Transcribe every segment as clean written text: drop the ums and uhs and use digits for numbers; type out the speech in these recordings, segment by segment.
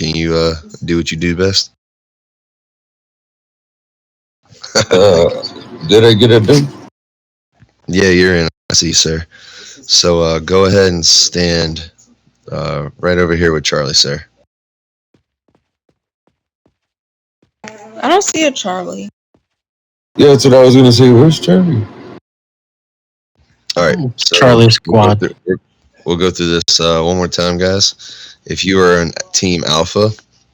Can you do what you do best? Uh, did I get it done? Yeah, you're in. I see, sir. So go ahead and stand right over here with Charlie, sir. I don't see a Charlie. Yeah, that's what I was gonna say. Where's Charlie? All right. Oh, So Charlie we'll go Squad. through, we'll go through this one more time, guys. If you are on Team Alpha,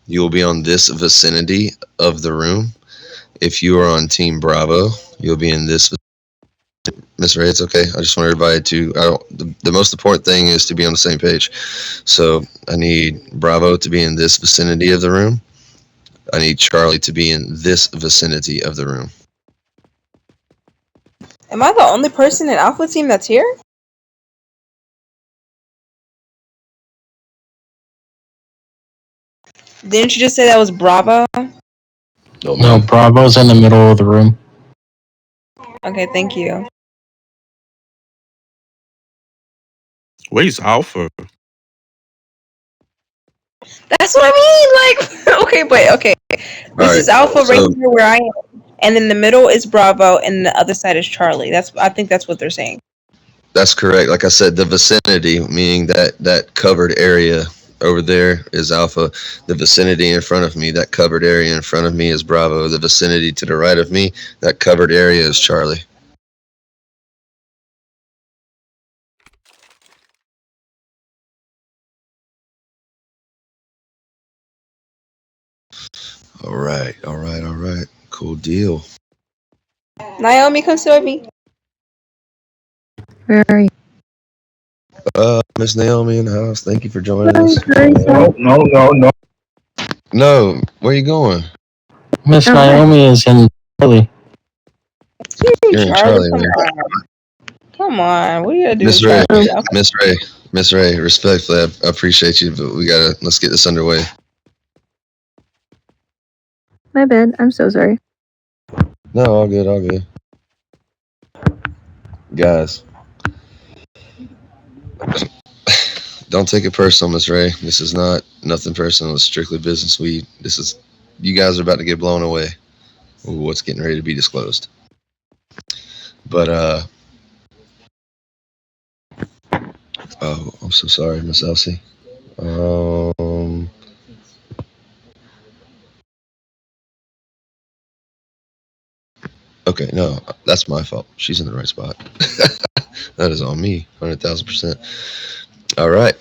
you will be on this vicinity of the room. If you are on Team Bravo, you'll be in this. Miss Ray, it's okay. I just want everybody to. The most important thing is to be on the same page. So I need Bravo to be in this vicinity of the room. I need Charlie to be in this vicinity of the room. Am I the only person in Alpha Team that's here? Didn't you just say that was Bravo? No, No, ma'am. Bravo's in the middle of the room. Okay, thank you. Where's Alpha? That's what I mean. Like, okay, but okay. All This right. is Alpha right So here where I am, and then the middle is Bravo, and the other side is Charlie. I think that's what they're saying. that's correct. Like I said, the vicinity, meaning that covered area over there is Alpha. The vicinity in front of me, that covered area in front of me is Bravo. The vicinity to the right of me, that covered area is Charlie. All right. All right. All right. Cool deal. Naomi, come sit with me. Where are you? Miss Naomi in the house. Thank you for joining us. No, no, no, no. No, where you going? Miss Oh, hi. Naomi is in Charlie. You're in Charlie, Charlie, come man. on. Come on. What are you gonna do Miss with Ray, Charlie? Okay. Miss Ray, Miss Ray. Respectfully, I appreciate you, but let's get this underway. My bad. I'm so sorry. No, all good, all good. Guys, don't take it personal, Miss Ray. This is not nothing personal. It's strictly business. You guys are about to get blown away with what's getting ready to be disclosed. But oh, I'm so sorry, Miss Elsie. Um, okay, no, that's my fault. She's in the right spot. That is on me, 100,000%. All right,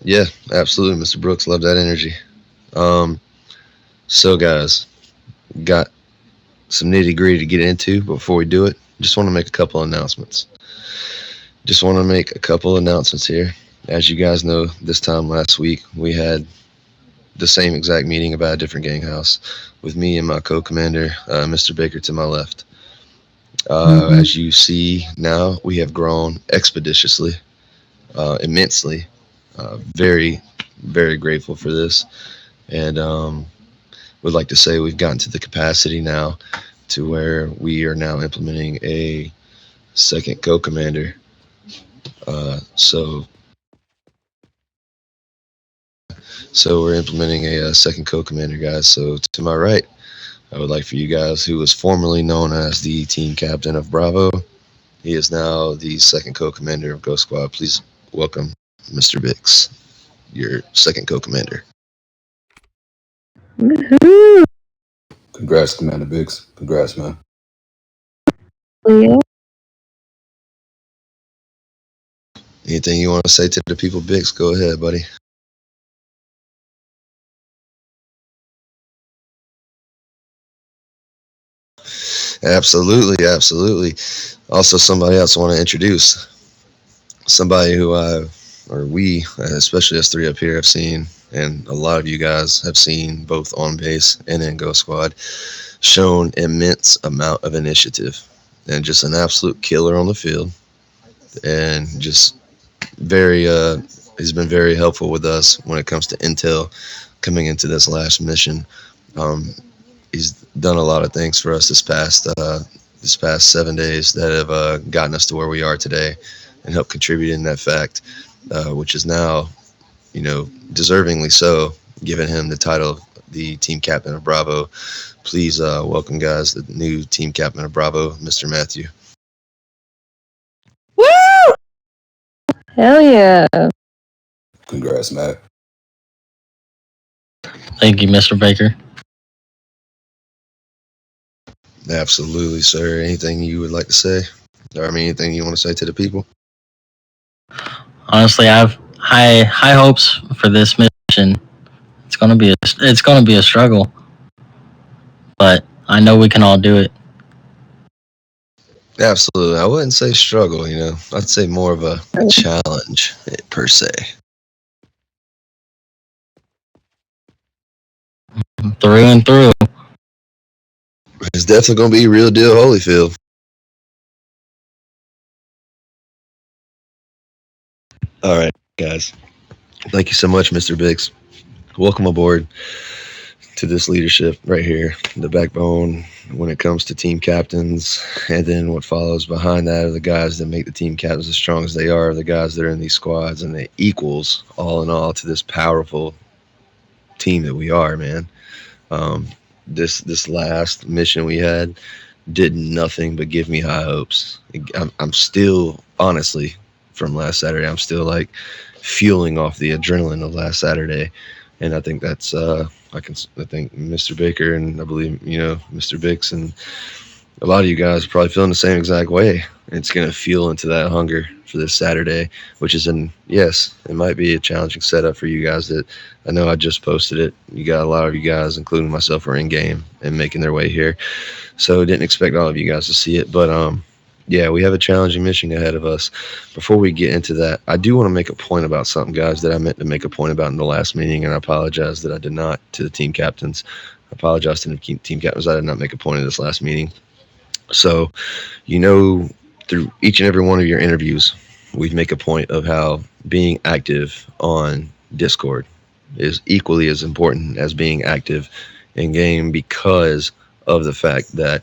yeah, absolutely, Mr. Brooks. Love that energy. Um, so guys, got some nitty gritty to get into. But before we do it, just want to make a couple announcements. Just want to make a couple announcements here. As you guys know, this time last week we had the same exact meeting about a different gang house with me and my co-commander, Mr. Baker, to my left. As you see now, we have grown expeditiously, immensely. Very, very grateful for this, and would like to say we've gotten to the capacity now to where we are now implementing a second co-commander. So we're implementing a second co-commander, guys. So to my right, I would like for you guys, who was formerly known as the team captain of Bravo, he is now the second co-commander of Ghost Squad. Please welcome Mr. Bix, your second co-commander. Woohoo! Congrats, Commander Biggs. Congrats, man. Yeah. Anything you want to say to the people, Bix? Go ahead, buddy. Absolutely, absolutely. Also, somebody else I want to introduce. Somebody who we, especially us three up here, have seen, and a lot of you guys have seen both on base and in Ghost Squad, shown immense amount of initiative and just an absolute killer on the field, and just very he's been very helpful with us when it comes to intel coming into this last mission. Um, he's done a lot of things for us this past 7 days that have gotten us to where we are today, and helped contribute in that fact, which is now, deservingly so, giving him the title of the team captain of Bravo. Please welcome, guys, the new team captain of Bravo, Mr. Matthew. Woo! Hell yeah. Congrats, Matt. Thank you, Mr. Baker. Absolutely, sir. Anything you would like to say? Or, I mean, anything you want to say to the people? Honestly, I have high hopes for this mission. It's gonna be a struggle, but I know we can all do it. Absolutely. I wouldn't say struggle, I'd say more of a challenge per se. Through and through. It's definitely going to be real deal Holyfield. All right, guys. Thank you so much, Mr. Biggs. Welcome aboard to this leadership right here, the backbone when it comes to team captains. And then what follows behind that are the guys that make the team captains as strong as they are, the guys that are in these squads, and the equals, all in all, to this powerful team that we are, man. This last mission we had did nothing but give me high hopes. I'm still, honestly, from last Saturday, I'm still like fueling off the adrenaline of last Saturday, and I think that's I think Mr. Baker and I believe Mr. Bix and a lot of you guys are probably feeling the same exact way. It's gonna fuel into that hunger for this Saturday, which is yes, it might be a challenging setup for you guys. That I know I just posted it. You got a lot of you guys, including myself, are in game and making their way here. So didn't expect all of you guys to see it, but yeah, we have a challenging mission ahead of us. Before we get into that, I do want to make a point about something, guys, that I meant to make a point about in the last meeting, and I apologize that I did not to the team captains. I apologize to the team captains. I did not make a point of this last meeting. So, through each and every one of your interviews, we make a point of how being active on Discord is equally as important as being active in game because of the fact that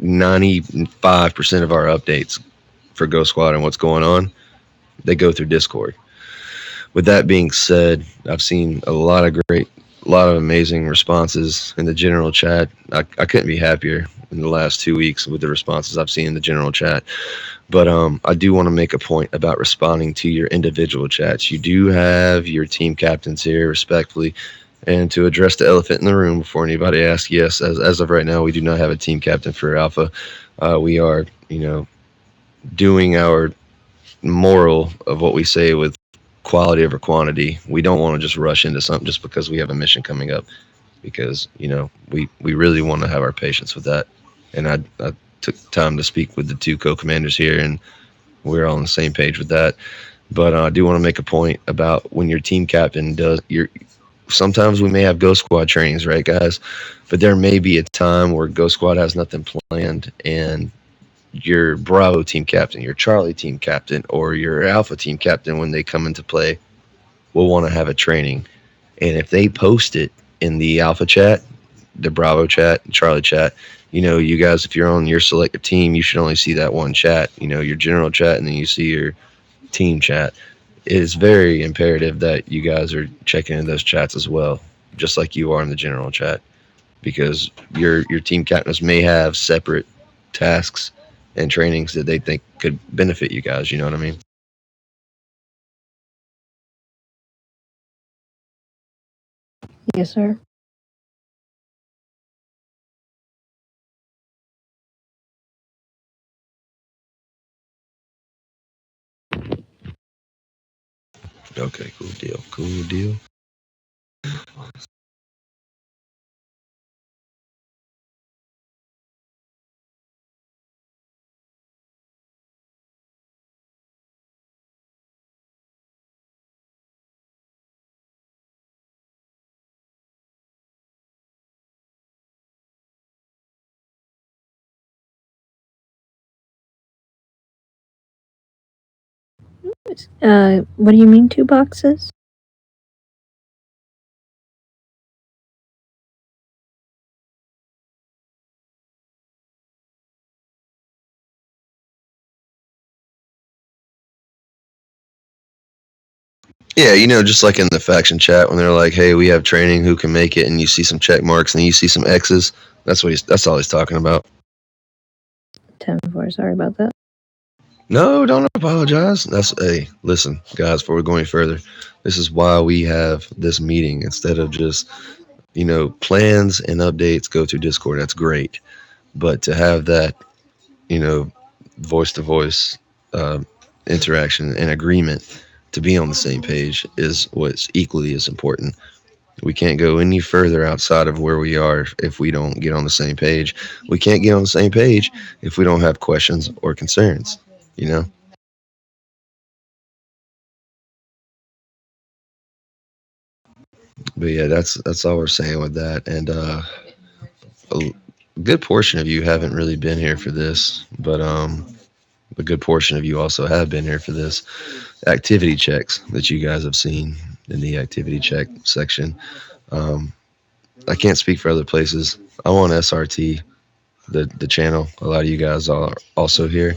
95% of our updates for Ghost Squad and what's going on, they go through Discord. With that being said, I've seen a lot of amazing responses in the general chat. I couldn't be happier in the last 2 weeks with the responses I've seen in the general chat. But I do want to make a point about responding to your individual chats. You do have your team captains here, respectfully. And to address the elephant in the room before anybody asks, yes, as of right now, we do not have a team captain for Alpha. We are, doing our moral of what we say with quality over quantity. We don't want to just rush into something just because we have a mission coming up, because we really want to have our patience with that. And I took time to speak with the two co-commanders here, and we're all on the same page with that. But I do want to make a point about when your team captain does your. Sometimes we may have Ghost Squad trainings, right, guys? But there may be a time where Ghost Squad has nothing planned, and your Bravo team captain, your Charlie team captain, or your Alpha team captain, when they come into play, will want to have a training. And if they post it in the Alpha chat, the Bravo chat, Charlie chat, you guys, if you're on your selected team, you should only see that one chat, your general chat, and then you see your team chat. It is very imperative that you guys are checking in those chats as well, just like you are in the general chat, because your team captains may have separate tasks and trainings that they think could benefit you guys. You know what I mean? Yes, sir. Okay, cool deal. Cool deal. What do you mean 2 boxes? Yeah, just like in the faction chat when they're like, "Hey, we have training. Who can make it?" and you see some check marks and then you see some X's. That's all he's talking about. 10-4, sorry about that. No, don't apologize. Hey, listen, guys. Before we go any further, this is why we have this meeting instead of just plans and updates go through Discord. That's great, but to have that you know voice to voice interaction and agreement to be on the same page is what's equally as important. We can't go any further outside of where we are if we don't get on the same page. We can't get on the same page if we don't have questions or concerns, you know? But yeah, that's all we're saying with that. And a good portion of you haven't really been here for this, but a good portion of you also have been here for this activity checks that you guys have seen in the activity check section. Um, I can't speak for other places. I'm on SRT, the channel. A lot of you guys are also here.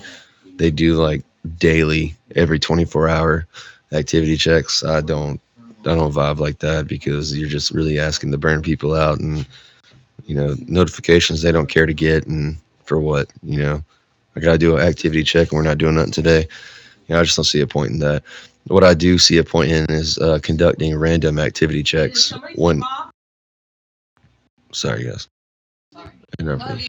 They do like daily, every 24-hour activity checks. I don't vibe like that because you're just really asking to burn people out and notifications they don't care to get, and for what. I gotta do an activity check and we're not doing nothing today. I just don't see a point in that. What I do see a point in is conducting random activity checks when. Sorry, guys. Interrupt me.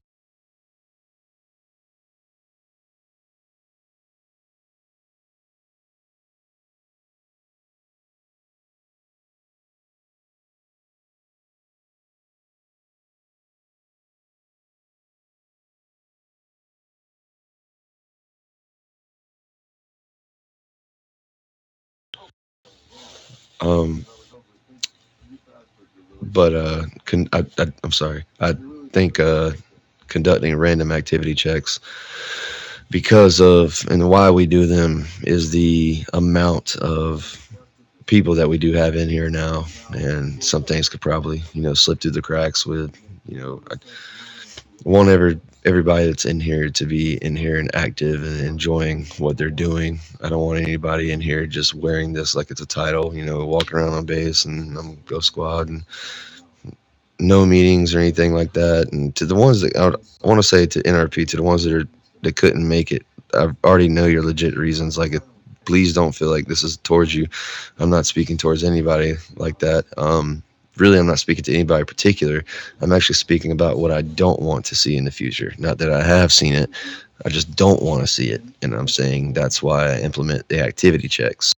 Um, but I'm sorry. I think conducting random activity checks because of and why we do them is the amount of people that we do have in here now, and some things could probably slip through the cracks with I want everybody that's in here to be in here and active and enjoying what they're doing. I don't want anybody in here just wearing this like it's a title, walking around on base and I'm Ghost Squad and no meetings or anything like that. And to the ones that I want to say to NRP, to the ones that couldn't make it, I already know your legit reasons. Like, please don't feel like this is towards you. I'm not speaking towards anybody like that. Really, I'm not speaking to anybody in particular. I'm actually speaking about what I don't want to see in the future. Not that I have seen it, I just don't want to see it. And I'm saying that's why I implement the activity checks.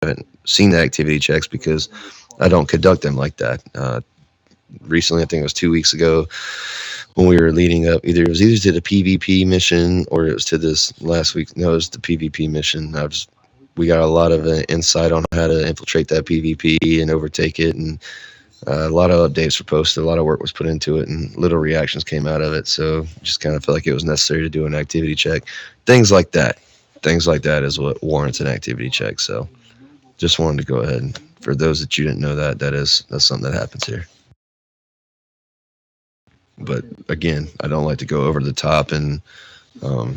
I haven't seen the activity checks because I don't conduct them like that. Recently, I think it was 2 weeks ago when we were leading up. Either it was either to the PvP mission or it was to this last week. No, it was the PvP mission. We got a lot of insight on how to infiltrate that PvP and overtake it, and a lot of updates were posted. A lot of work was put into it, and little reactions came out of it. So just kind of felt like it was necessary to do an activity check. Things like that. Things like that is what warrants an activity check. So just wanted to go ahead and for those that you didn't know that's something that happens here. But again, I don't like to go over the top, and um,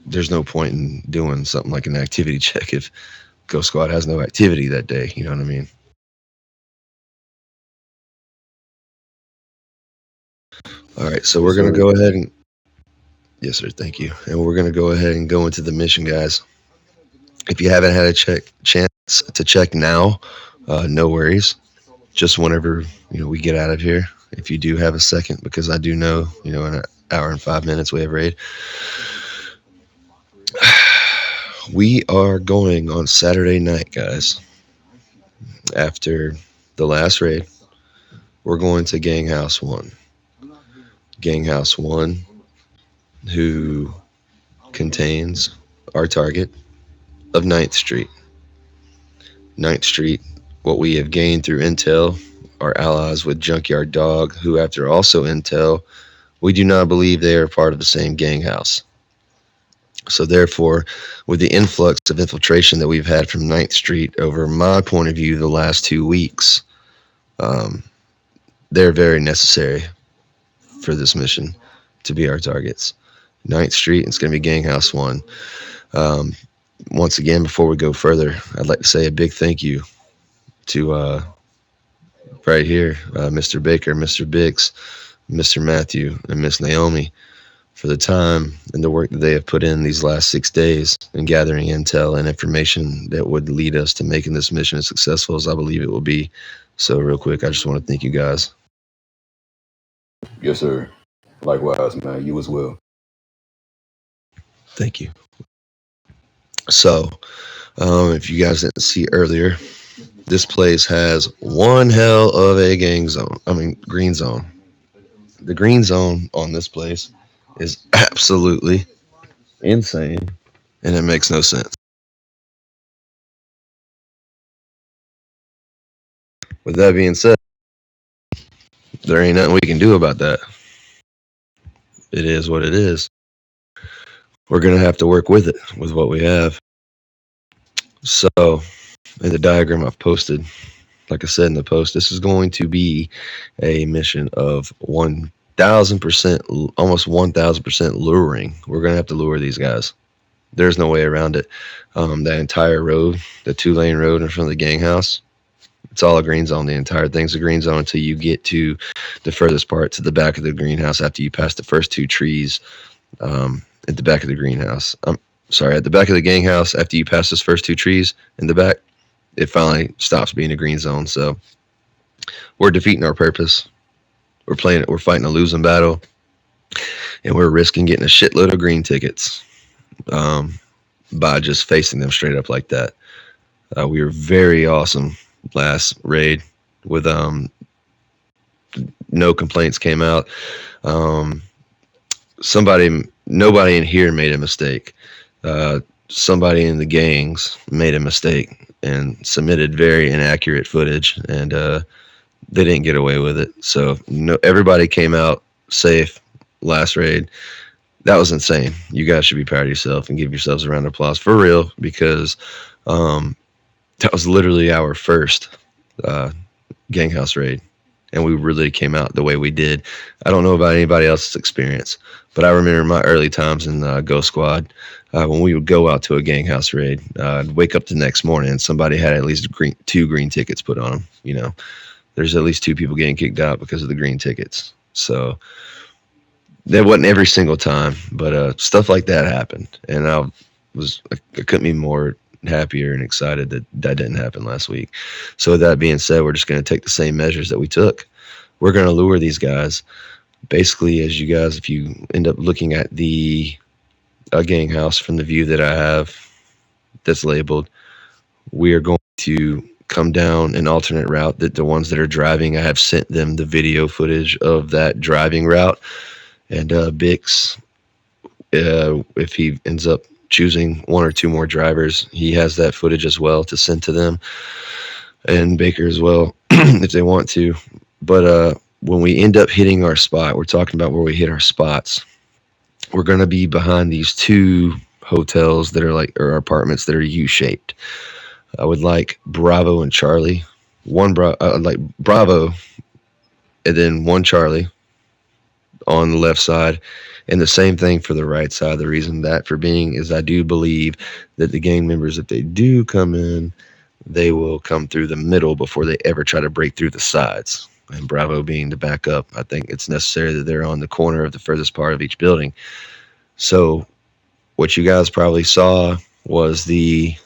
there's no point in doing something like an activity check if Ghost Squad has no activity that day. You know what I mean? All right, so we're gonna go ahead and yes, sir. Thank you. And we're gonna go ahead and go into the mission, guys. If you haven't had a chance to check now, no worries. Just whenever we get out of here. If you do have a second, because I do know in an hour and 5 minutes we have raid. We are going on Saturday night, guys. After the last raid, we're going to Gang House 1. Gang House 1, who contains our target of Ninth Street. Ninth Street, what we have gained through intel, our allies with Junkyard Dog, who, after also intel, we do not believe they are part of the same gang house. So therefore, with the influx of infiltration that we've had from Ninth Street over my point of view the last 2 weeks, um, they're very necessary for this mission to be our targets. Ninth Street, it's going to be Gang House 1. Um, once again, before we go further, I'd like to say a big thank you to right here, Mr. Baker, Mr. Bix, Mr. Matthew, and Miss Naomi for the time and the work that they have put in these last 6 days in gathering intel and information that would lead us to making this mission as successful as I believe it will be. So, real quick, I just want to thank you guys. Yes, sir. Likewise, man. You as well. Thank you. So, if you guys didn't see earlier, this place has one hell of a green zone. The green zone on this place is absolutely insane, and it makes no sense. With that being said, there ain't nothing we can do about that. It is what it is. We're going to have to work with it, with what we have. So, in the diagram I've posted, like I said in the post, this is going to be a mission of 1,000%, almost 1,000% luring. We're going to have to lure these guys. There's no way around it. That entire road, the 2-lane road in front of the gang house, it's all a green zone. The entire thing's a green zone until you get to the furthest part, to the back of the greenhouse after you pass the first 2 trees at the back of the greenhouse. At the back of the gang house, after you pass those first 2 trees in the back, it finally stops being a green zone. So we're defeating our purpose. We're fighting a losing battle, and we're risking getting a shitload of green tickets by just facing them straight up like that. We were very awesome last raid with no complaints came out. Nobody in here made a mistake. Somebody in the gangs made a mistake and submitted very inaccurate footage, and they didn't get away with it. So everybody came out safe last raid. That was insane. You guys should be proud of yourself and give yourselves a round of applause for real, because that was literally our first gang house raid, and we really came out the way we did. I don't know about anybody else's experience, but I remember my early times in Ghost Squad, when we would go out to a gang house raid. I'd wake up the next morning and somebody had at least 2 green tickets put on them. You know, there's at least 2 people getting kicked out because of the green tickets. So that wasn't every single time, but stuff like that happened, and I couldn't be more happier and excited that didn't happen last week. So with that being said, we're just going to take the same measures that we took. We're going to lure these guys. Basically, as you guys, if you end up looking at the gang house from the view that I have that's labeled, we are going to come down an alternate route that the ones that are driving, I have sent them the video footage of that driving route. And Bix, if he ends up choosing 1 or 2 more drivers, he has that footage as well to send to them, and Baker as well if they want to. But when we end up hitting our spot, we're talking about where we hit our spots. We're going to be behind these 2 hotels that are or apartments that are U-shaped. I would like Bravo and Charlie. I'd like Bravo and then 1 Charlie on the left side, and the same thing for the right side. The reason that for being is I do believe that the gang members, if they do come in, they will come through the middle before they ever try to break through the sides. And Bravo being the backup, I think it's necessary that they're on the corner of the furthest part of each building. So what you guys probably saw was the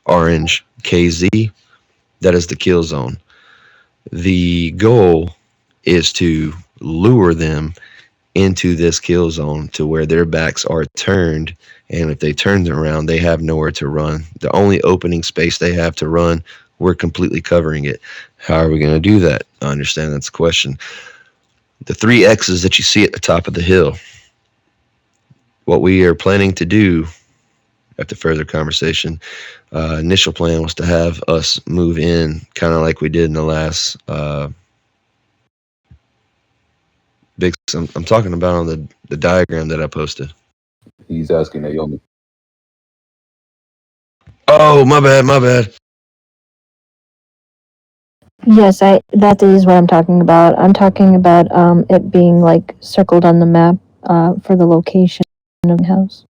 orange KZ. That is the kill zone. The goal is to lure them into this kill zone to where their backs are turned, and if they turn them around, they have nowhere to run. The only opening space they have to run, we're completely covering it. How are we going to do that? I understand that's a question. The 3 X's that you see at the top of the hill, what we are planning to do after further conversation, initial plan was to have us move in kind of like we did in the last big. I'm talking about on the diagram that I posted. He's asking Naomi. Oh, my bad. Yes, that is what I'm talking about. I'm talking about it being like circled on the map for the location of the house.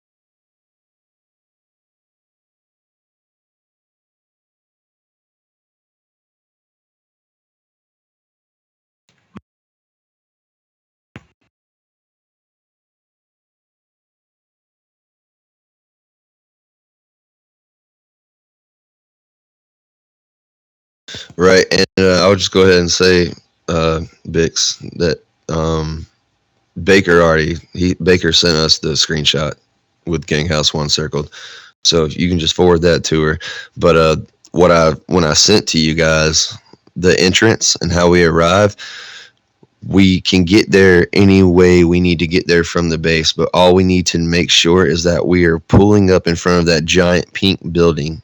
Right, and I'll just go ahead and say, Bix, that Baker sent us the screenshot with Gang House One circled, so if you can just forward that to her. But when I sent to you guys the entrance and how we arrive, we can get there any way we need to get there from the base, but all we need to make sure is that we are pulling up in front of that giant pink building.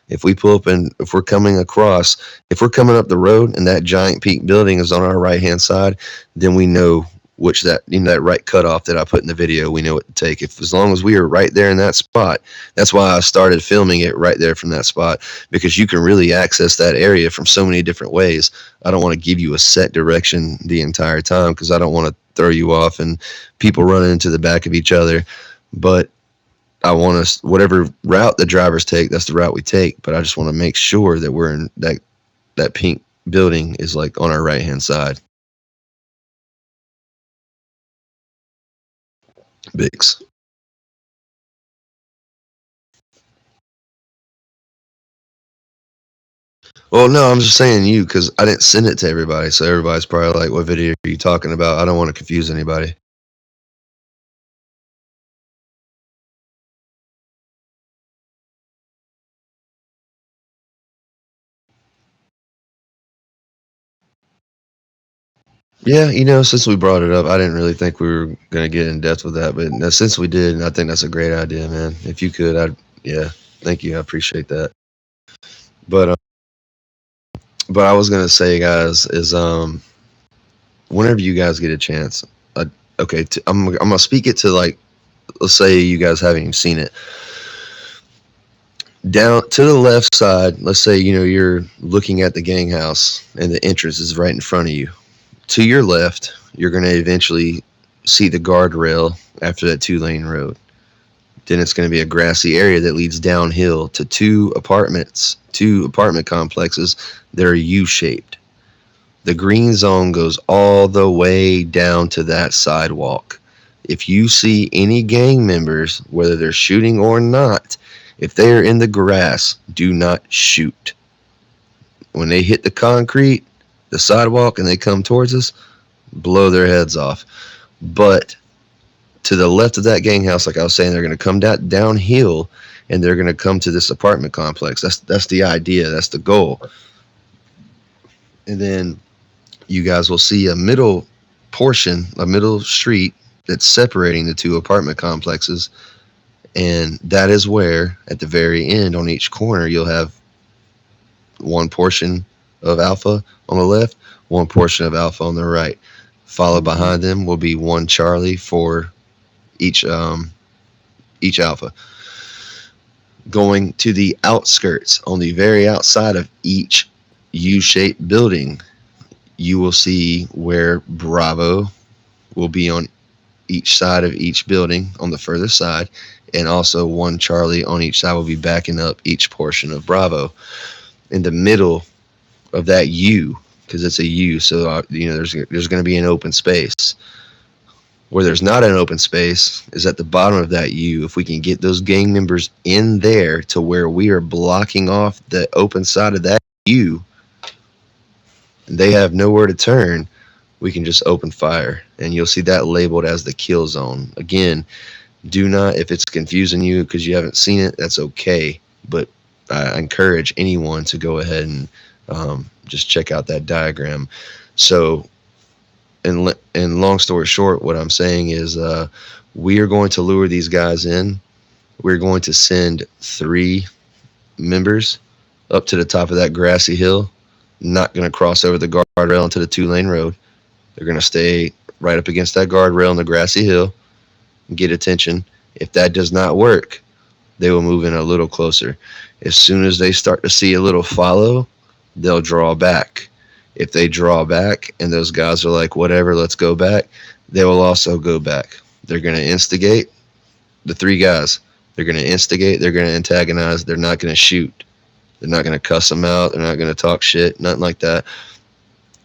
If we pull up and if we're coming across, if we're coming up the road and that giant peak building is on our right hand side, then we know which that right cutoff that I put in the video, we know what to take. If as long as we are right there in that spot, that's why I started filming it right there from that spot, because you can really access that area from so many different ways. I don't want to give you a set direction the entire time because I don't want to throw you off and people running into the back of each other. But I want us, whatever route the drivers take, that's the route we take. But I just want to make sure that we're in that pink building is like on our right hand side. Bix. Well, no, I'm just saying you because I didn't send it to everybody, so everybody's probably like, "What video are you talking about?" I don't want to confuse anybody. Yeah, since we brought it up, I didn't really think we were gonna get in depth with that, but since we did, I think that's a great idea, man. If you could, yeah, thank you, I appreciate that. But I was gonna say, guys, is whenever you guys get a chance, okay, I'm gonna speak it to, like, let's say you guys haven't even seen it. Down to the left side, let's say you're looking at the gang house and the entrance is right in front of you. To your left, you're gonna eventually see the guardrail after that 2-lane road. Then it's going to be a grassy area that leads downhill to two apartment complexes that are U-shaped. The green zone goes all the way down to that sidewalk. If you see any gang members, whether they're shooting or not, if they are in the grass, do not shoot. When they hit the concrete, the sidewalk, and they come towards us, blow their heads off. But to the left of that gang house, like I was saying, they're going to come downhill and they're going to come to this apartment complex. That's the idea. That's the goal. And then you guys will see a middle street that's separating the two apartment complexes. And that is where, at the very end, on each corner, you'll have one portion of Alpha on the left, one portion of Alpha on the right. Followed behind them will be one Charlie for each Alpha. Going to the outskirts, on the very outside of each U-shaped building, you will see where Bravo will be on each side of each building on the further side, and also one Charlie on each side will be backing up each portion of Bravo. In the middle of that U, because it's a U, so there's going to be an open space. Where there's not an open space is at the bottom of that U. If we can get those gang members in there to where we are blocking off the open side of that U, and they have nowhere to turn, we can just open fire. And you'll see that labeled as the kill zone. Again, do not, if it's confusing you because you haven't seen it, that's okay. But I encourage anyone to go ahead and just check out that diagram. So, and long story short, what I'm saying is we are going to lure these guys in. We're going to send 3 members up to the top of that grassy hill, not going to cross over the guardrail into the 2-lane road. They're going to stay right up against that guardrail on the grassy hill and get attention. If that does not work, they will move in a little closer. As soon as they start to see a little follow, they'll draw back. If they draw back and those guys are like, whatever, let's go back, they will also go back. They're going to instigate, the 3 guys. They're going to instigate, they're going to antagonize, they're not going to shoot. They're not going to cuss them out, they're not going to talk shit, nothing like that.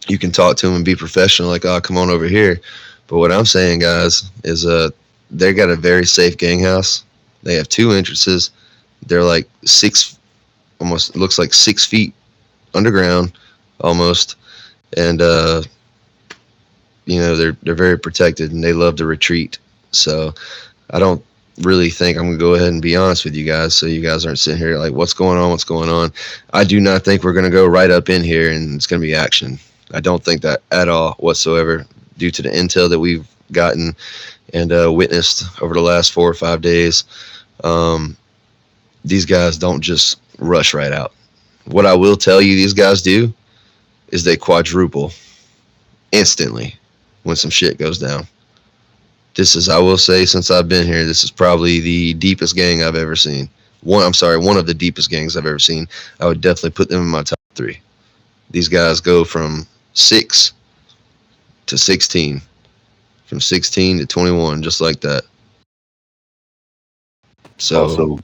You can talk to them and be professional, like, oh, come on over here. But what I'm saying, guys, is they got a very safe gang house. They have 2 entrances. They're like almost looks like 6 feet underground almost, and they're very protected and they love to retreat. So I don't really think I'm gonna go ahead and be honest with you guys, so you guys aren't sitting here like, what's going on? What's going on? I do not think we're gonna go right up in here and it's gonna be action. I don't think that at all whatsoever, due to the intel that we've gotten and witnessed over the last 4 or 5 days. Um, these guys don't just rush right out. What I will tell you, these guys do is they quadruple instantly when some shit goes down. This is, I will say, since I've been here, this is probably the deepest gang I've ever seen. One of the deepest gangs I've ever seen. I would definitely put them in my top three. These guys go from 6 to 16, from 16 to 21, just like that. So, Also, sorry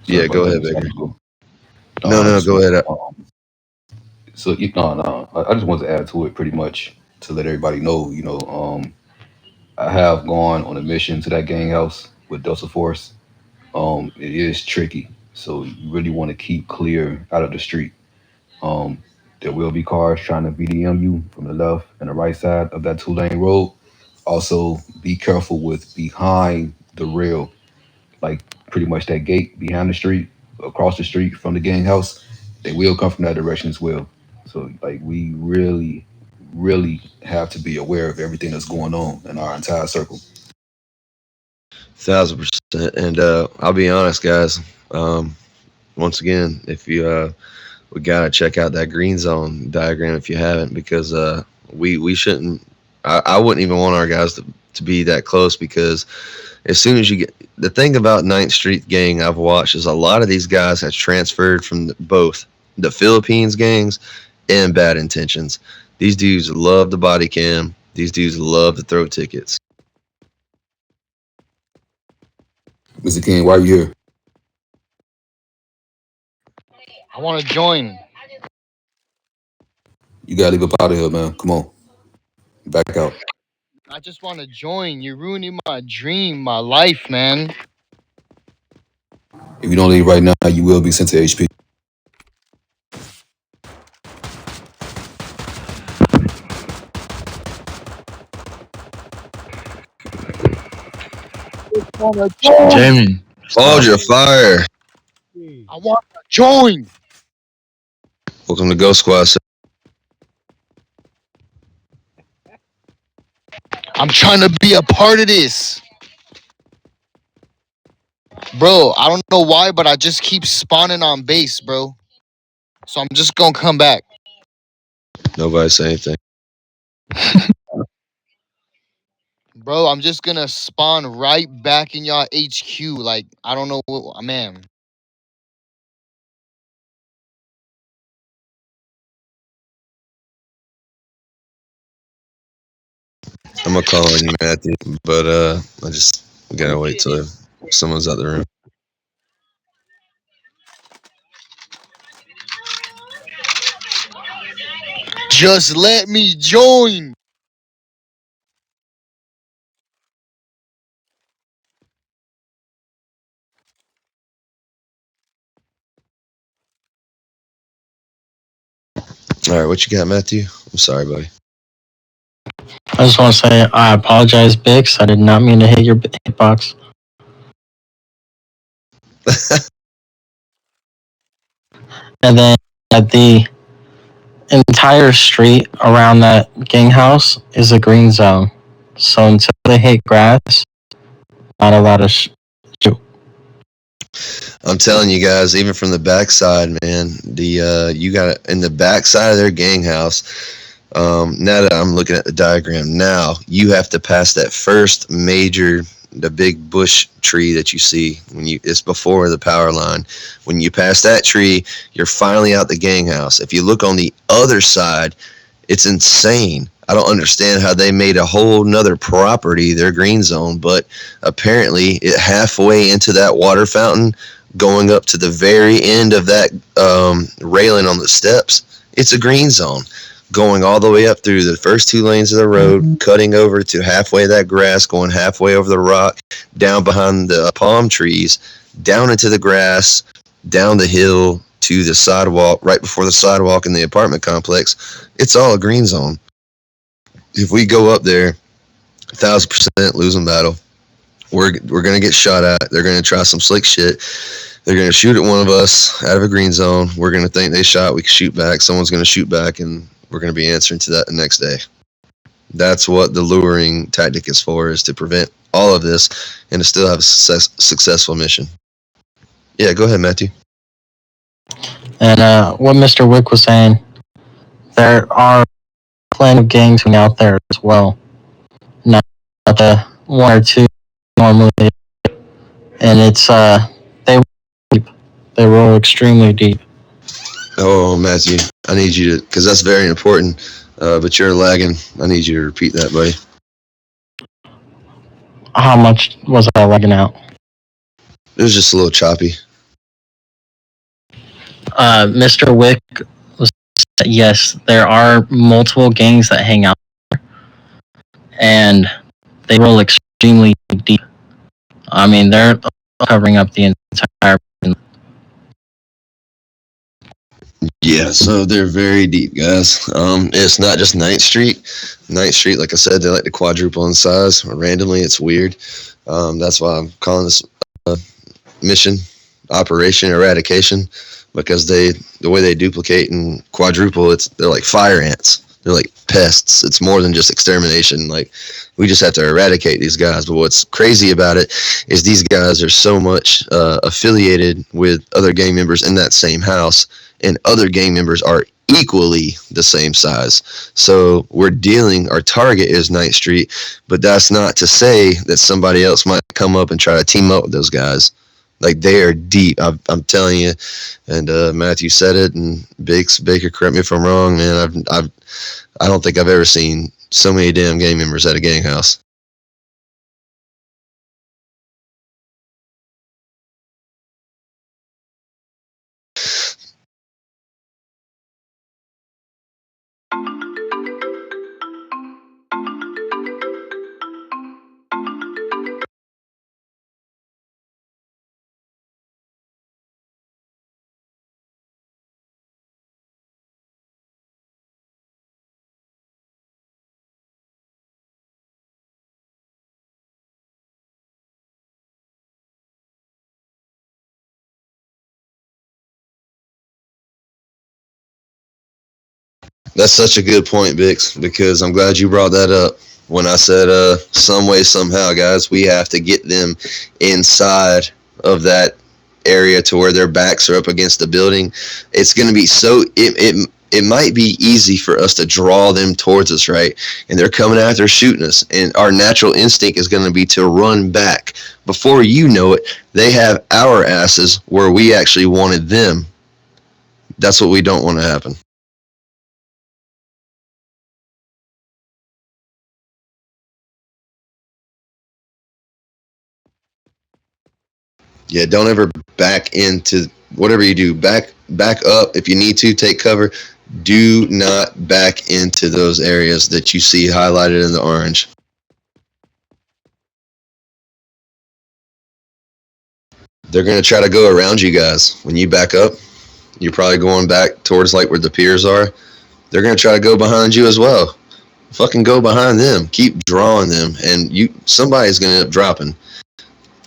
yeah, about go that, ahead, Mr. Baker. Michael. No, I no, just go want ahead. so you no, I just wanted to add to it pretty much to let everybody know, I have gone on a mission to that gang house with Delta Force. It is tricky, so you really want to keep clear out of the street. Um, there will be cars trying to BDM you from the left and the right side of that 2 lane road. Also, be careful with behind the rail, like pretty much that gate behind the street, across the street from the gang house. They will come from that direction as well. So, like, we really, really have to be aware of everything that's going on in our entire circle. 1,000%. And I'll be honest, guys. Um, Once again, if you we gotta check out that green zone diagram if you haven't, because we shouldn't. I wouldn't even want our guys to be that close, because as soon as you get the thing about Ninth Street gang I've watched is a lot of these guys have transferred from both the Philippines gangs and bad intentions. These dudes love the body cam. These dudes love to throw tickets. Mr. King, why are you here? I want to join. You gotta leave up out of here, man. Come on, back out. I just want to join. You're ruining my dream, my life, man. If you don't leave right now, you will be sent to HP. Jamie, Hold stop. your fire. I want to join. Welcome to Ghost Squad. I'm trying to be a part of this. Bro, I don't know why, but I just keep spawning on base, bro. So I'm just gonna come back. Nobody say anything. Bro, I'm just gonna spawn right back in y'all HQ. Like, I don't know what, man. I'm gonna call on you, Matthew, but I just gotta wait till someone's out the room. Just let me join. All right, what you got, Matthew? I'm sorry, buddy. I just want to say I apologize, Bix. I did not mean to hit your hitbox. And then the entire street around that gang house is a green zone. So until they hit grass, not allowed to shoot. I'm telling you guys, even from the backside, man, the you got in the backside of their gang house. Now that I'm looking at the diagram, now you have to pass that first major, the big bush tree that you see when it's before the power line. When you pass that tree, you're finally out the gang house. If you look on the other side, it's insane. I don't understand how they made a whole nother property their green zone, but apparently it halfway into that water fountain, going up to the very end of that railing on the steps, it's a green zone. Going all the way up through the first 2 lanes of the road, cutting over to halfway that grass, going halfway over the rock, down behind the palm trees, down into the grass, down the hill to the sidewalk, right before the sidewalk in the apartment complex, it's all a green zone. If we go up there, 1,000% losing battle. We're gonna get shot at. They're gonna try some slick shit. They're gonna shoot at one of us out of a green zone. We're gonna think they shot. We can shoot back. Someone's gonna shoot back, and we're gonna be answering to that the next day. That's what the luring tactic is for: is to prevent all of this and to still have a successful mission. Yeah, go ahead, Matthew. And what Mr. Wick was saying, there are plenty of gangs out there as well. Not the one or two normally, and it's they roll deep. They roll extremely deep. Oh, Matthew, I need you to, because that's very important. But you're lagging. I need you to repeat that, buddy. How much was I lagging out? It was just a little choppy. Mr. Wick was yes, there are multiple gangs that hang out there, and they roll extremely deep. I mean, they're covering up the entire. Yeah, so they're very deep, guys. It's not just Ninth Street. Ninth Street, like I said, they like to quadruple in size randomly. It's weird. That's why I'm calling this mission Operation Eradication, because the way they duplicate and quadruple, they're like fire ants. They're like pests. It's more than just extermination. Like, we just have to eradicate these guys. But what's crazy about it is these guys are so much affiliated with other gang members in that same house, and other gang members are equally the same size. So our target is Ninth Street, but that's not to say that somebody else might come up and try to team up with those guys. Like, they are deep. I'm telling you. And Matthew said it, and Baker, correct me if I'm wrong, man. I don't think I've ever seen so many damn gang members at a gang house. That's such a good point, Bix, because I'm glad you brought that up. When I said some way, somehow, guys, we have to get them inside of that area to where their backs are up against the building. It's going to be it might be easy for us to draw them towards us, right? And they're coming out there shooting us, and our natural instinct is going to be to run back. Before you know it, they have our asses where we actually wanted them. That's what we don't want to happen. Yeah, don't ever back into whatever you do. Back up if you need to. Take cover. Do not back into those areas that you see highlighted in the orange. They're gonna try to go around you guys. When you back up, you're probably going back towards like where the piers are. They're gonna try to go behind you as well. Fucking go behind them. Keep drawing them, and somebody's gonna end up dropping.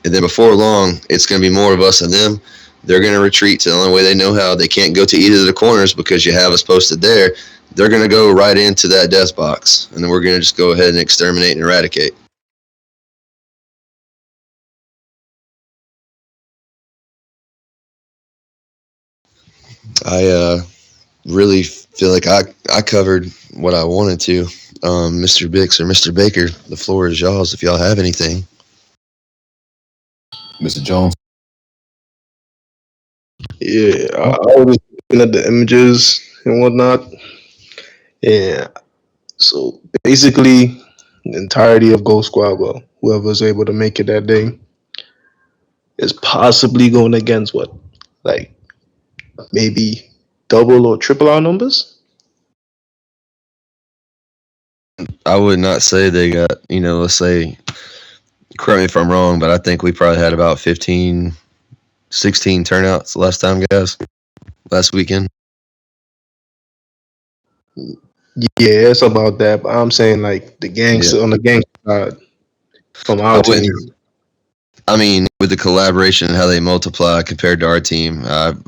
And then before long, it's going to be more of us and them. They're going to retreat to the only way they know how. They can't go to either of the corners because you have us posted there. They're going to go right into that death box, and then we're going to just go ahead and exterminate and eradicate. I really feel like I covered what I wanted to. Mr. Bix or Mr. Baker, the floor is y'all's if y'all have anything. Mr. Jones. Yeah, I was just looking at the images and whatnot. Yeah, so basically, the entirety of Ghost Squad, well, whoever's able to make it that day, is possibly going against what, like maybe double or triple our numbers. I would not say they got, let's say, correct me if I'm wrong, but I think we probably had about 15, 16 turnouts last time, guys. last weekend. Yeah, it's about that. But I'm saying like the Yeah, gangs on the gang side from I our team. wouldn't. I mean, with the collaboration and how they multiply compared to our team,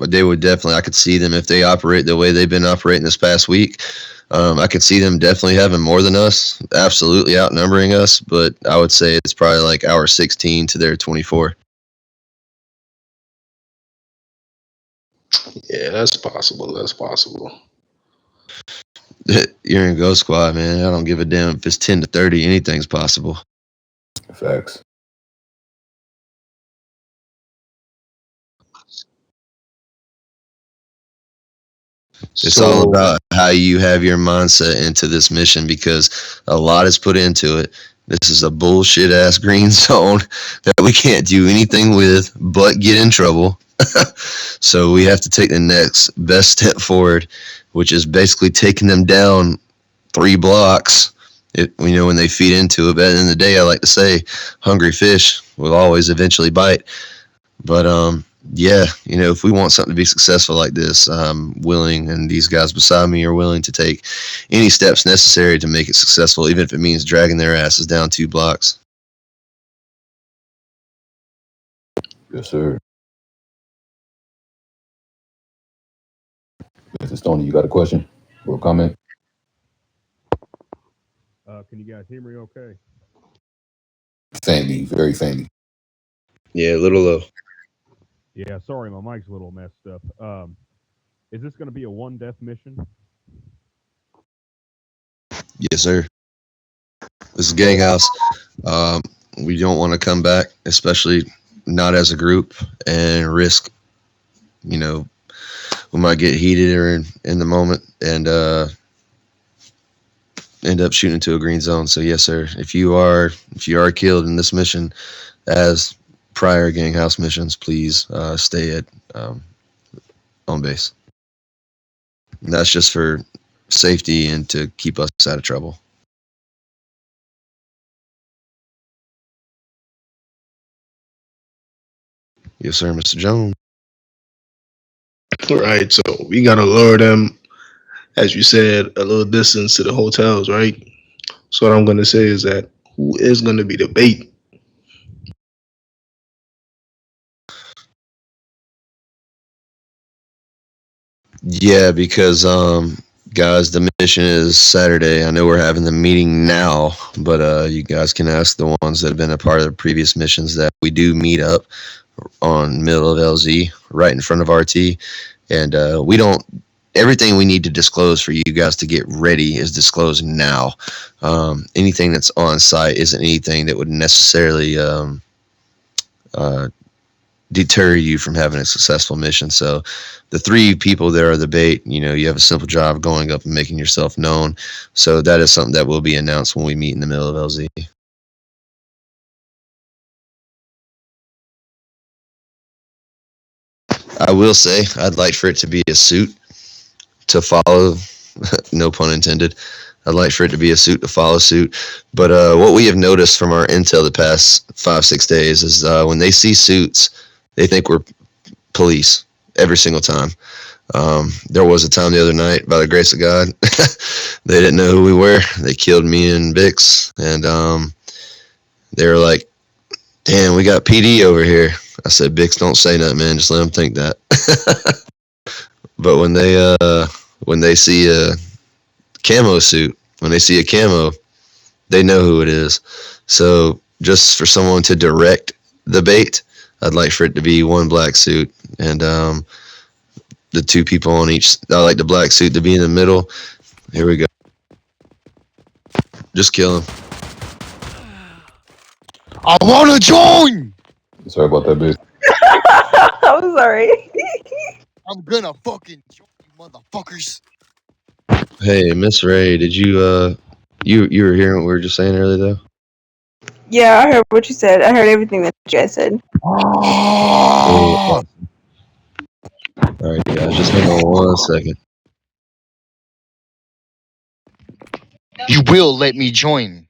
they would definitely. I could see them if they operate the way they've been operating this past week. I could see them definitely having more than us, absolutely outnumbering us. But I would say it's probably like our 16 to their 24. Yeah, that's possible. That's possible. You're in Ghost Squad, man. I don't give a damn if it's 10 to 30. Anything's possible. Facts. It's all So about how you have your mindset into this mission because a lot is put into it. This is a bullshit ass green zone that we can't do anything with but get in trouble. So we have to take the next best step forward, which is basically taking them down 3 blocks. When they feed into it. But at the end of the day, I like to say, hungry fish will always eventually bite. But yeah, if we want something to be successful like this, I'm willing, and these guys beside me are willing to take any steps necessary to make it successful, even if it means dragging their asses down 2 blocks. Yes, sir. Mr. Stoney, you got a question or a comment? Can you guys hear me okay? Faintly, very faintly. Yeah, a little low. Yeah, sorry, my mic's a little messed up. Is this going to be a one death mission? Yes, sir. This is Gang House. Um, we don't want to come back, especially not as a group, and risk. You know, we might get heated or in the moment and end up shooting into a green zone. So yes, sir. If you are killed in this mission, as prior Gang House missions, please stay at um, on base. And that's just for safety and to keep us out of trouble. Yes, sir, Mr. Jones. right, so we gotta lure them, as you said, a little distance to the hotels, right? So what I'm gonna say is that who is gonna be the bait? Yeah, because guys, the mission is Saturday. I know we're having the meeting now, but you guys can ask the ones that have been a part of the previous missions that we do meet up on middle of LZ, right in front of RT, and we don't. Everything we need to disclose for you guys to get ready is disclosed now. Anything that's on site isn't anything that would necessarily uh, deter you from having a successful mission. So the 3 people there are the bait. You have a simple job going up and making yourself known. So that is something that will be announced when we meet in the middle of LZ. I will say I'd like for it to be a suit to follow, no pun intended. I'd like for it to be a suit to follow suit. But what we have noticed from our intel the past 5-6 days is when they see suits, they think we're police every single time. There was a time the other night, by the grace of God, they didn't know who we were. They killed me and Bix, and they were like, "Damn, we got PD over here." I said, "Bix, don't say nothing, man. Just let them think that." But when they see a camo suit, when they see a camo, they know who it is. So just for someone to direct the bait, I'd like for it to be one black suit and the 2 people on each. I like the black suit to be in the middle. Here we go. Just kill him. I wanna join. Sorry about that, bitch. I'm sorry. I'm gonna fucking join you, motherfuckers. Hey, Miss Ray, did you were hearing what we were just saying earlier though? Yeah, I heard what you said. I heard everything that you guys said. Cool. Ah! All right, guys, just hang on one second. You will let me join.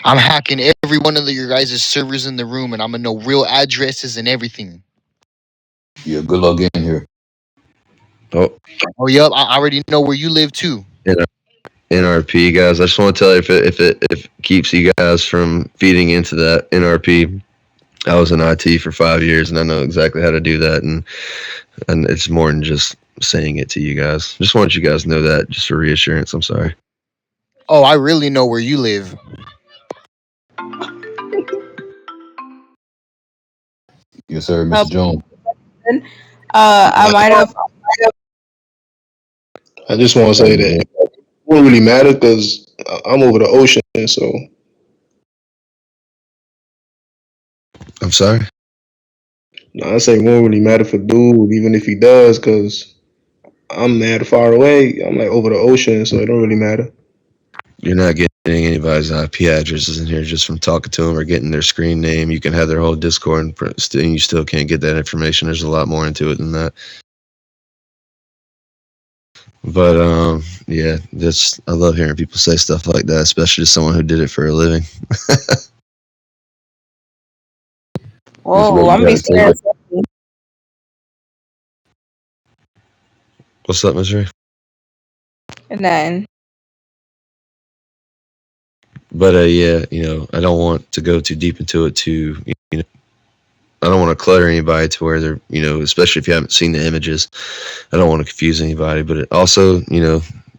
I'm hacking every one of your guys' servers in the room, and I'm gonna know real addresses and everything. Yeah, good luck getting here. Oh, Oh, yep. I already know where you live too. NRP guys. I just want to tell you if it keeps you guys from feeding into that NRP. I was in IT for 5 years, and I know exactly how to do that, and it's more than just saying it to you guys. Just want you guys to know that, just for reassurance. I'm sorry. Oh, I really know where you live. Yes, sir, Uh, Mr. Jones. I might have. I just want to say that it won't really matter because I'm over the ocean, so I'm sorry. I say it won't really matter for dude, even if he does, because I'm mad far away. I'm like over the ocean, so it don't really matter. You're not getting anybody's IP addresses in here just from talking to them or getting their screen name. You can have their whole Discord, and you still can't get that information. There's a lot more into it than that. But yeah, that's I love hearing people say stuff like that, especially to someone who did it for a living. Mr. Whoa, Brooks, you I'm be got it. Take scared. it. What's up, Missouri? None. But yeah, I don't want to go too deep into it. I don't want to clutter anybody to where they're, especially if you haven't seen the images. I don't want to confuse anybody. But it also,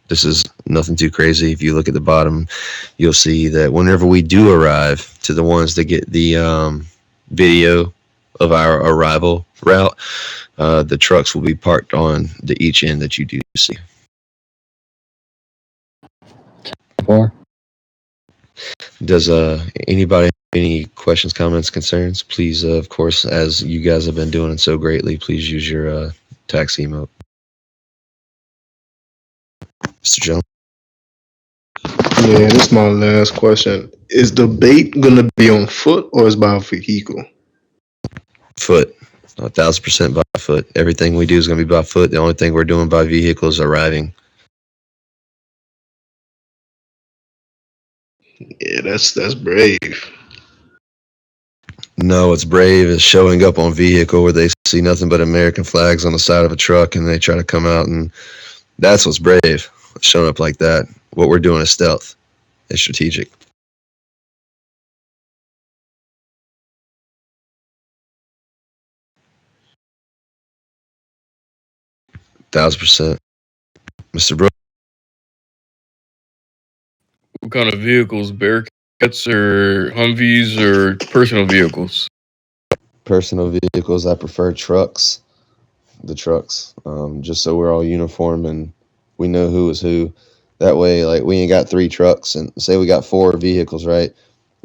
this is nothing too crazy. If you look at the bottom, you'll see that whenever we do arrive to the ones that get the video of our arrival route, the trucks will be parked on the each end that you do see. 4. Does anybody have any questions, comments, concerns? Please, of course, as you guys have been doing so greatly, please use your tax emote. Mr. Jones? Yeah, this is my last question. Is the bait gonna be on foot or is by vehicle? Foot. 1,000% by foot. Everything we do is going to be by foot. The only thing we're doing by vehicle is arriving. Yeah, that's brave. No, it's brave is showing up on vehicle where they see nothing but American flags on the side of a truck and they try to come out, and that's what's brave. Showing up like that. What we're doing is stealth. It's strategic. 1,000%. Mr. Brooks? What kind of vehicles? Bearcats or Humvees or personal vehicles? Personal vehicles. I prefer trucks. The trucks, just so we're all uniform and we know who is who. That way, like, we ain't got 3 trucks, and say we got 4 vehicles, right?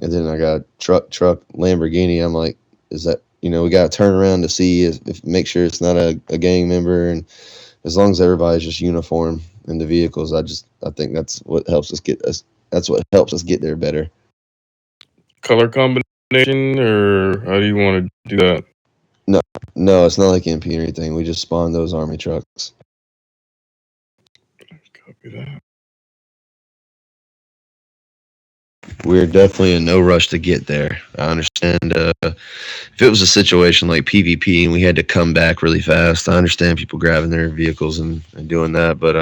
And then I got truck, Lamborghini. I'm like, is that, we got to turn around to see if make sure it's not a gang member. And as long as everybody's just uniform in the vehicles, I think that's what helps us get us. That's what helps us get there better. Color combination, or how do you want to do that? No, no, it's not like MP or anything. We just spawned those army trucks. Copy that. We're definitely in no rush to get there. I understand if it was a situation like PvP and we had to come back really fast, I understand people grabbing their vehicles and doing that, but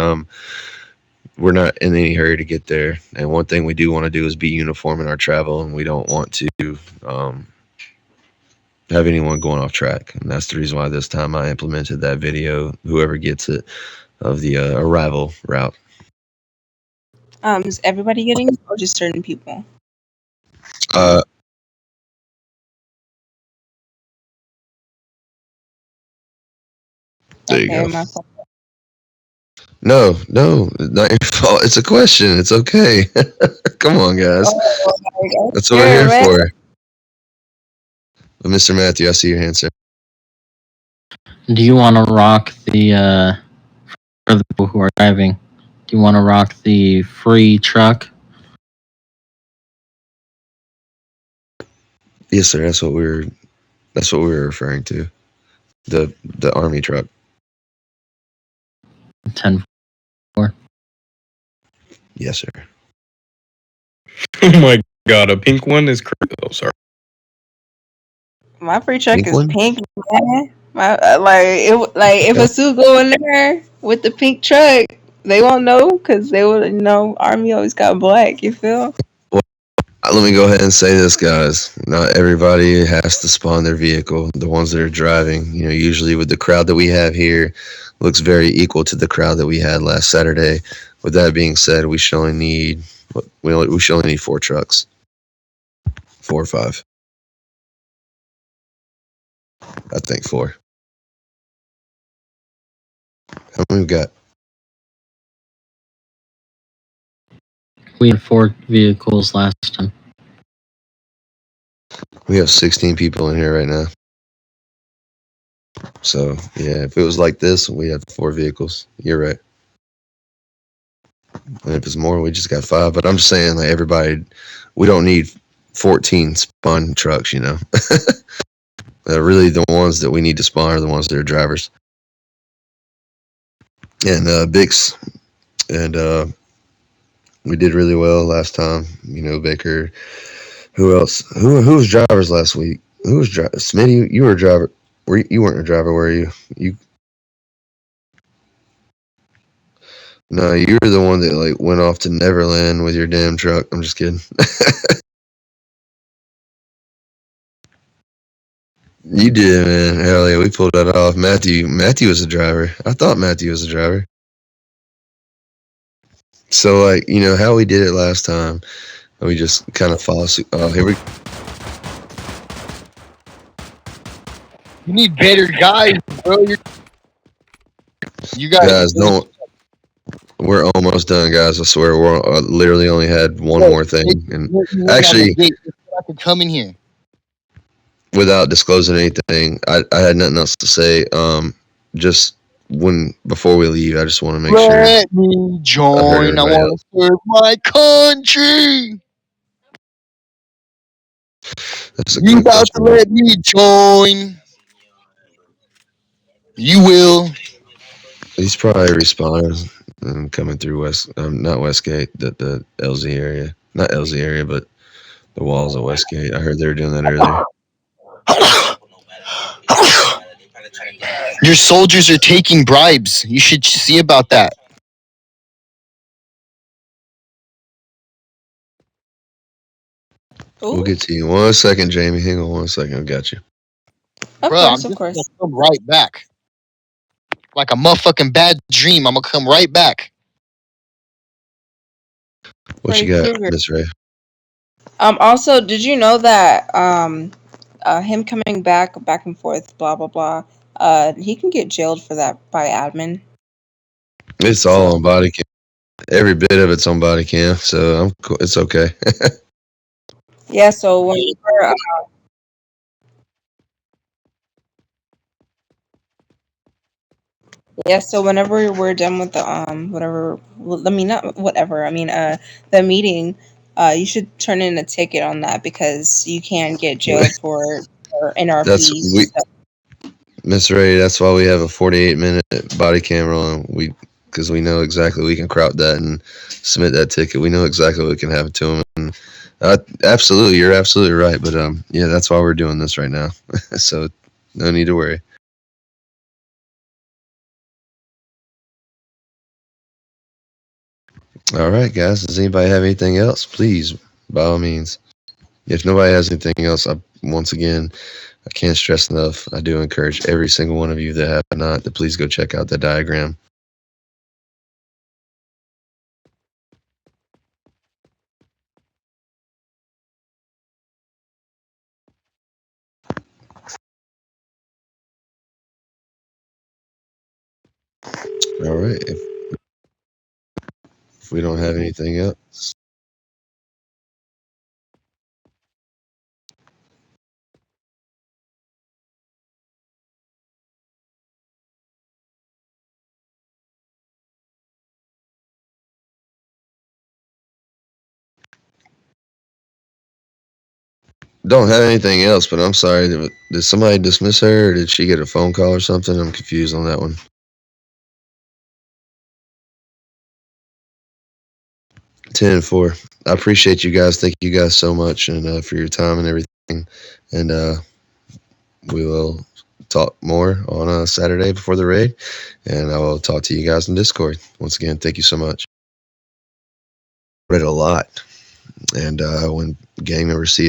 we're not in any hurry to get there. And one thing we do want to do is be uniform in our travel, and we don't want to um, have anyone going off track. And that's the reason why this time I implemented that video, whoever gets it, of the arrival route. Is everybody getting it or just certain people? Uh, there you Okay, go. my fault. No, not your fault. It's a question. It's okay. Come on, guys. Oh, That's what we're sure, here man. for. But Mr. Matthew, I see your hand, sir. Do you want to rock the for the people who are driving? Do you want to rock the free truck? Yes, sir. That's what we were referring to. The army truck. 10-4. Yes, sir. Oh my god, a pink one is crazy. Oh, sorry. My free check Pink is one? pink, man. Like if a suit go in there with the pink truck, they won't know because they would Army always got black. You feel? Well, let me go ahead and say this, guys. Not everybody has to spawn their vehicle. The ones that are driving, usually with the crowd that we have here, looks very equal to the crowd that we had last Saturday. With that being said, we should only need we should only need 4 trucks, 4 or 5. I think 4. How many we got? We had 4 vehicles last time. We have 16 people in here right now. So yeah, if it was like this, we have 4 vehicles. You're right. And if it's more, we just got 5. But I'm just saying, like everybody, we don't need 14 spawn trucks. Really, the ones that we need to spawn are the ones that are drivers. And Bix, and we did really well last time. Baker. Who else? Who was drivers last week? Who was Smitty? You were a driver. You weren't a driver, were you? You No, you were the one that like went off to Neverland with your damn truck. I'm just kidding. You did, man. Hell yeah, we pulled that off. Matthew was a driver. I thought Matthew was a driver. So like, how we did it last time. We just kind of follow suit. Oh, here we You need better guys, bro. You got guys. Don't. We're almost done, guys. I swear, we're literally only had one more thing, and actually, I could come in here. without disclosing anything, I had nothing else to say. Just before we leave, I just want to make sure. Let me join. I want to serve my country. You about to let me join? You will. He's probably respawning and coming through not Westgate, the LZ area, not LZ area, but the walls of Westgate. I heard they were doing that earlier. Your soldiers are taking bribes. You should see about that. We'll get to you. 1 second, Jamie. Hang on 1 second. I got you. Bro, I'm just gonna come right back. Like a motherfucking bad dream. I'm gonna come right back. What you got, Miss Ray? Also, did you know that him coming back and forth, blah blah blah, he can get jailed for that by admin. It's all on body cam. Every bit of it's on body cam, so I'm cool. It's okay. Yeah. So whenever. Yeah, so whenever we're done with the whatever, I mean not whatever, I mean the meeting, you should turn in a ticket on that because you can get jailed for That's NRPs. Miss Ray. That's why we have a 48-minute body camera on. Because we know exactly we can crop that and submit that ticket. We know exactly what can happen to them. And absolutely, you're absolutely right. But yeah, that's why we're doing this right now. So no need to worry. All right, guys. Does anybody have anything else? Please, by all means. If nobody has anything else, once again, I can't stress enough. I do encourage every single one of you that have not to please go check out the diagram. All right. If we don't have anything else. Don't have anything else, but I'm sorry. Did somebody dismiss her, or did she get a phone call or something? I'm confused on that one. 10-4. I appreciate you guys. Thank you guys so much, and for your time and everything. And we will talk more on a Saturday before the raid, and I will talk to you guys in Discord. Once again, thank you so much. Read a lot, and when gang members see